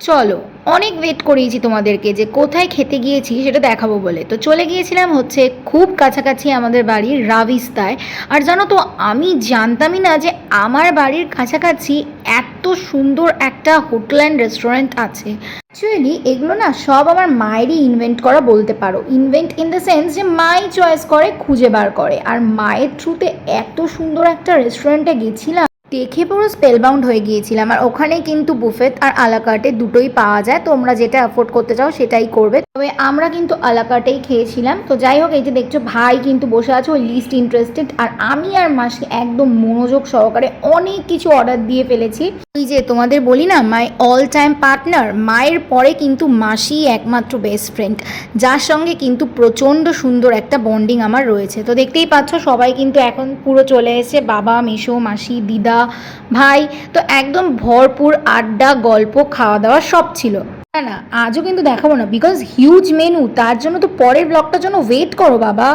চলো, অনেক ওয়েট করিয়েছি তোমাদেরকে যে কোথায় খেতে গিয়েছি সেটা দেখাবো বলে। তো চলে গিয়েছিলাম হচ্ছে খুব কাছাকাছি আমাদের বাড়ির রাবিস্তায়। আর জানো তো, আমি জানতামই না যে আমার বাড়ির কাছাকাছি এত সুন্দর একটা হোটেল অ্যান্ড রেস্টুরেন্ট আছে। অ্যাকচুয়ালি এগুলো না সব আমার মায়েরই ইনভেন্ট করা বলতে পারো। ইনভেন্ট ইন দ্য সেন্স যে মাই চয়েস করে, খুঁজে বার করে। আর মায়ের থ্রুতে এত সুন্দর একটা রেস্টুরেন্টে গেছিলাম, দেখে পুরো স্পেলবাউন্ড হয়ে গিয়েছিলাম। আর ওখানে কিন্তু বুফেট আর আলাকার্টে দুটোই পাওয়া যায়, তোমরা যেটা অ্যাফোর্ড করতে চাও সেটাই করবে। তবে আমরা কিন্তু আলাকার্টেই খেয়েছিলাম। তো যাই হোক, এই যে দেখছো ভাই কিন্তু বসে আছে ওই লিস্ট ইন্টারেস্টেড, আর আমি আর মাসি একদম মনোযোগ সহকারে অনেক কিছু অর্ডার দিয়ে ফেলেছি। ওই যে তোমাদের বলি না, মাই অল টাইম পার্টনার, মায়ের পরে কিন্তু মাসি একমাত্র বেস্ট ফ্রেন্ড, যার সঙ্গে কিন্তু প্রচণ্ড সুন্দর একটা বন্ডিং আমার রয়েছে। তো দেখতেই পাচ্ছ সবাই কিন্তু এখন পুরো চলে এসেছে, বাবা, মেসো, মাসি, দিদা, ভাই। তো একদম ভরপুর আড্ডা, গল্প, খাওয়া দাওয়া সব ছিল। না না, আজও কিন্তু দেখাবো না, বিকজ হিউজ মেনু। তার জন্য তো পরের ব্লগটার জন্য ওয়েট করো বাবা।